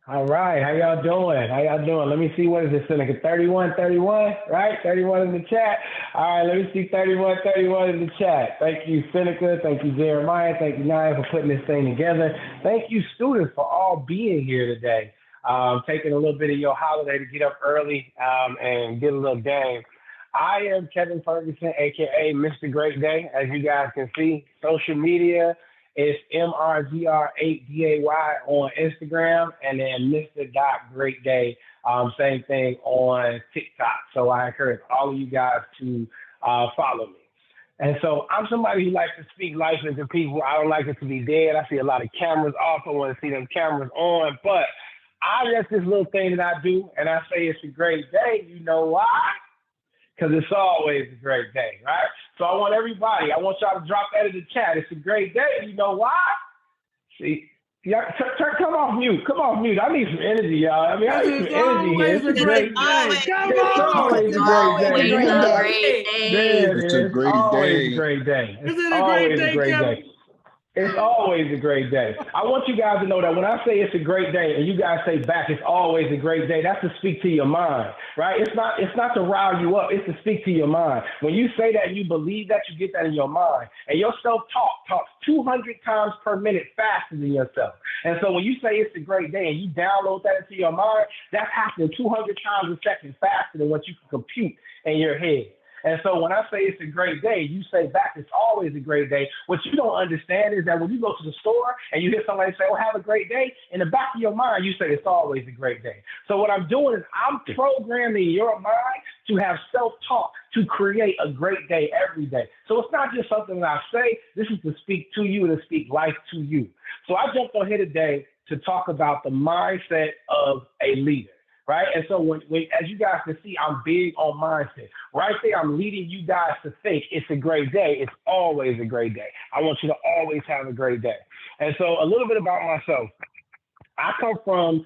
All right, how y'all doing? How y'all doing? Let me see, what is this, Seneca? 31, 31, right? 31 in the chat. All right, let me see 31, 31 in the chat. Thank you, Seneca. Thank you, Jeremiah. Thank you, Naya, for putting this thing together. Thank you, students, for all being here today. Taking a little bit of your holiday to get up early and get a little game. I am Kevin Ferguson, aka Mr. Great Day. As you guys can see, social media is MRGR8DAY on Instagram, and then Mr. Great Day, same thing on TikTok. So I encourage all of you guys to follow me. And so I'm somebody who likes to speak life into people. I don't like it to be dead. I see a lot of cameras off. I want to see them cameras on. But that's this little thing that I do, and I say it's a great day. You know why? Because it's always a great day, right? So I want y'all to drop that in the chat. It's a great day. You know why? See, y'all, come off mute. Come off mute. I need some energy, y'all. I mean, I need some energy here. It's a great day. It's always a great day. Always a great day. There it It's a is. great Always a day. great day. It's always a great day. It's always a great day. I want you guys to know that when I say it's a great day and you guys say back, it's always a great day, that's to speak to your mind, right? It's not to rile you up. It's to speak to your mind. When you say that, you believe that, you get that in your mind. And your self-talk talks 200 times per minute faster than yourself. And so when you say it's a great day and you download that into your mind, that's happening 200 times a second faster than what you can compute in your head. And so when I say it's a great day, you say back, it's always a great day. What you don't understand is that when you go to the store and you hear somebody say, oh, have a great day, in the back of your mind, you say it's always a great day. So what I'm doing is I'm programming your mind to have self-talk to create a great day every day. So it's not just something that I say. This is to speak to you and to speak life to you. So I jumped on here today to talk about the mindset of a leader. Right. And so when, as you guys can see, I'm big on mindset. Right there, I'm leading you guys to think it's a great day. It's always a great day. I want you to always have a great day. And so a little bit about myself. I come from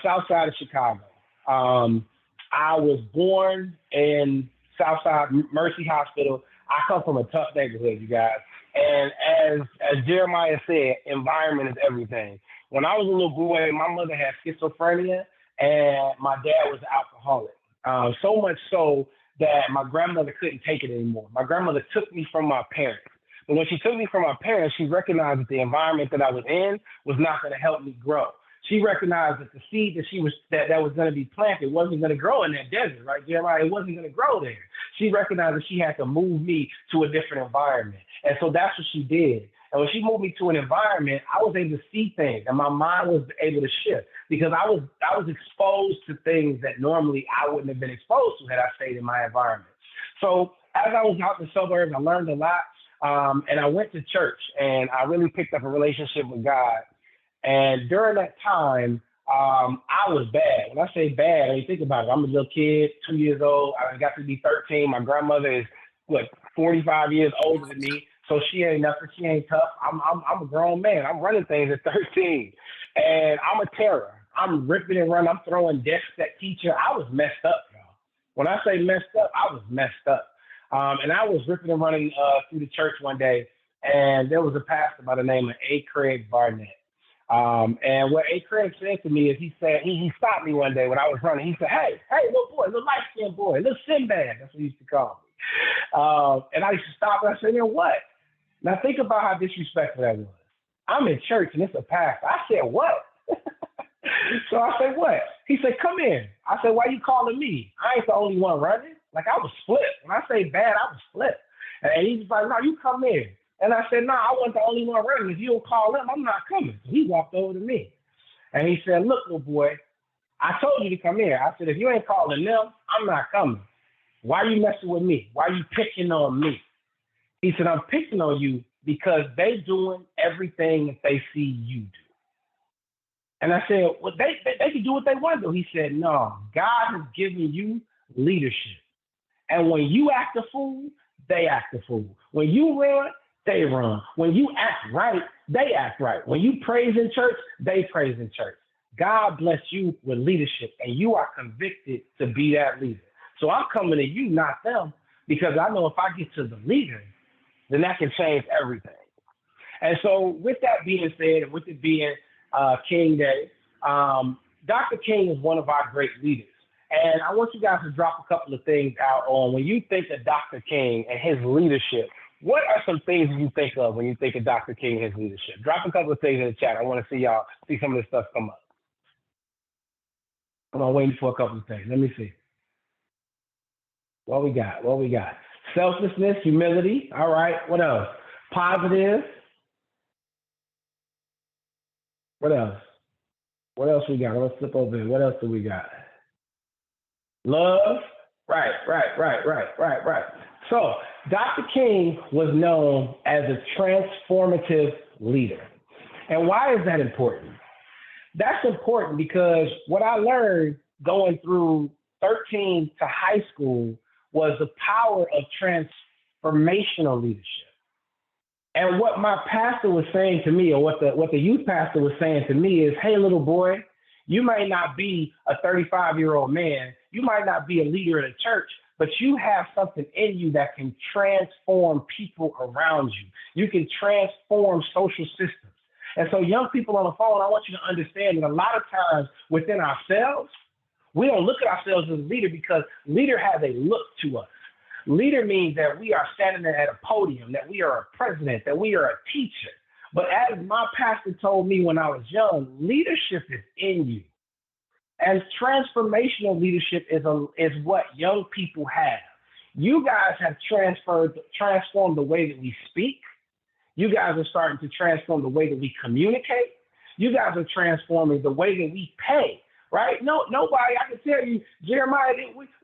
South Side of Chicago. I was born in Southside Mercy Hospital. I come from a tough neighborhood, you guys. And as Jeremiah said, environment is everything. When I was a little boy, my mother had schizophrenia, and my dad was an alcoholic. So much so that my grandmother couldn't take it anymore. My grandmother took me from my parents. But when she took me from my parents, she recognized that the environment that I was in was not going to help me grow. She recognized that the seed that was going to be planted wasn't going to grow in that desert, right, Jeremiah? It wasn't going to grow there. She recognized that she had to move me to a different environment. And so that's what she did. And when she moved me to an environment, I was able to see things, and my mind was able to shift because I was exposed to things that normally I wouldn't have been exposed to had I stayed in my environment. So as I was out in the suburbs, I learned a lot, and I went to church, and I really picked up a relationship with God. And during that time, I was bad. When I say bad, I mean, think about it. I'm a little kid, 2 years old. I got to be 13. My grandmother is, 45 years older than me. So she ain't nothing. She ain't tough. I'm a grown man. I'm running things at 13. And I'm a terror. I'm ripping and running. I'm throwing desks at teacher. I was messed up, y'all. When I say messed up, I was messed up. And I was ripping and running through the church one day, and there was a pastor by the name of A. Craig Barnett. And what A. Craig said to me is he said, he stopped me one day when I was running. He said, hey, little boy, little light-skinned boy, little Sinbad. That's what he used to call me. And I used to stop and I said, what? Now think about how disrespectful that was. I'm in church and it's a pastor. I said, what? So I said, what? He said, come in. I said, why you calling me? I ain't the only one running. Like I was flipped. When I say bad, I was flipped. And he was like, no, you come in. And I said, no, I wasn't the only one running. If you don't call him, I'm not coming. So he walked over to me. And he said, look, little boy, I told you to come here. I said, if you ain't calling them, I'm not coming. Why are you messing with me? Why are you picking on me? He said, I'm picking on you because they doing everything that they see you do. And I said, well, they can do what they want to do. He said, no, God has given you leadership. And when you act a fool, they act a fool. When you run, they run. When you act right, they act right. When you praise in church, they praise in church. God bless you with leadership, and you are convicted to be that leader. So I'm coming to you, not them, because I know if I get to the leader, then that can change everything. And so with that being said, and with it being King Day, Dr. King is one of our great leaders. And I want you guys to drop a couple of things out on when you think of Dr. King and his leadership. What are some things you think of when you think of Dr. King and his leadership? Drop a couple of things in the chat. I want to see some of this stuff come up. I'm waiting for a couple of things. Let me see. What we got? Selflessness, humility. All right. What else? Positive. What else? What else we got? Let's flip over here. What else do we got? Love. Right. So Dr. King was known as a transformative leader. And why is that important? That's important because what I learned going through 13 to high school was the power of transformational leadership. And what my pastor was saying to me, or what the youth pastor was saying to me is, hey, little boy, you might not be a 35-year-old man. You might not be a leader in a church, but you have something in you that can transform people around you. You can transform social systems. And so young people on the phone, I want you to understand that a lot of times within ourselves, we don't look at ourselves as a leader because leader has a look to us. Leader means that we are standing there at a podium, that we are a president, that we are a teacher. But as my pastor told me when I was young, leadership is in you. And transformational leadership is what young people have. You guys have transformed the way that we speak. You guys are starting to transform the way that we communicate. You guys are transforming the way that we pay, right? Nobody, I can tell you, Jeremiah,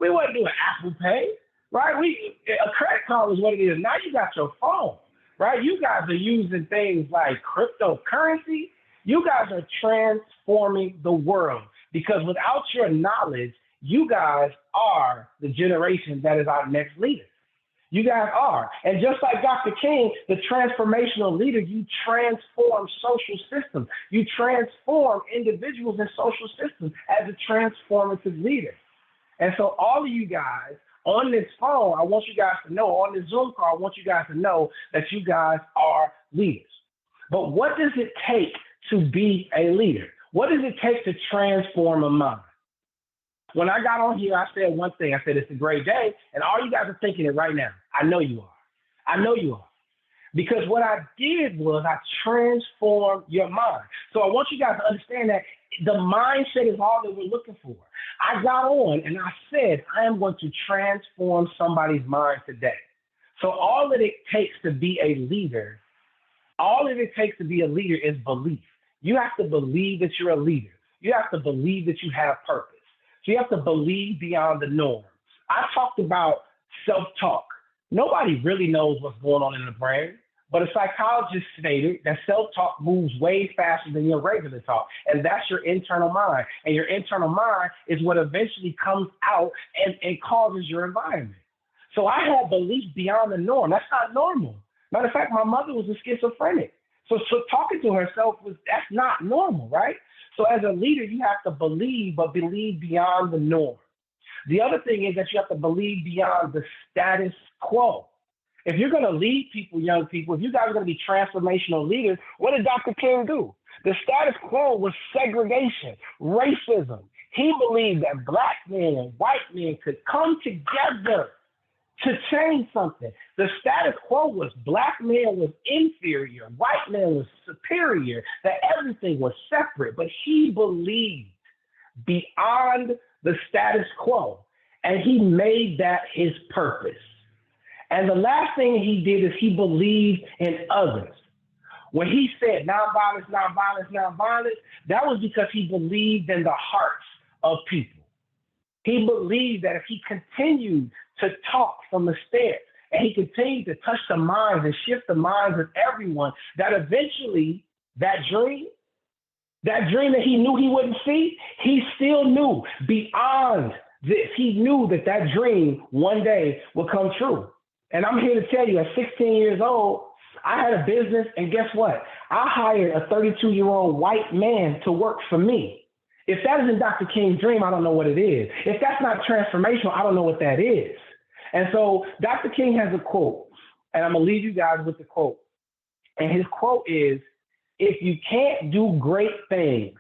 we wasn't doing Apple Pay, right? A credit card is what it is. Now you got your phone, right? You guys are using things like cryptocurrency. You guys are transforming the world because without your knowledge, you guys are the generation that is our next leader. You guys are. And just like Dr. King, the transformational leader, you transform social systems. You transform individuals and social systems as a transformative leader. And so all of you guys on this phone, I want you guys to know, on this Zoom call, I want you guys to know that you guys are leaders. But what does it take to be a leader? What does it take to transform a mind? When I got on here, I said one thing. I said, it's a great day. And all you guys are thinking it right now. I know you are. Because what I did was I transformed your mind. So I want you guys to understand that the mindset is all that we're looking for. I got on and I said, I am going to transform somebody's mind today. So all that it takes to be a leader, is belief. You have to believe that you're a leader. You have to believe that you have purpose. So you have to believe beyond the norm. I talked about self-talk. Nobody really knows what's going on in the brain, but a psychologist stated that self-talk moves way faster than your regular talk, and that's your internal mind. And your internal mind is what eventually comes out and causes your environment. So I had belief beyond the norm. That's not normal. Matter of fact, my mother was a schizophrenic. So talking to herself that's not normal, right? So as a leader, you have to believe, but believe beyond the norm. The other thing is that you have to believe beyond the status quo. If you're going to lead people, young people, if you guys are going to be transformational leaders, what did Dr. King do? The status quo was segregation, racism. He believed that black men and white men could come together to change something. The status quo was black man was inferior, white man was superior, that everything was separate. But he believed beyond the status quo, and he made that his purpose. And the last thing he did is he believed in others. When he said nonviolence, nonviolence, nonviolence, that was because he believed in the hearts of people. He believed that if he continued to talk from the stairs and he continued to touch the minds and shift the minds of everyone, that eventually that dream that he knew he wouldn't see, he still knew beyond this. He knew that dream one day would come true. And I'm here to tell you, at 16 years old, I had a business, and guess what? I hired a 32-year-old white man to work for me. If that isn't Dr. King's dream, I don't know what it is. If that's not transformational, I don't know what that is. And so Dr. King has a quote, and I'm going to leave you guys with the quote. And his quote is, if you can't do great things,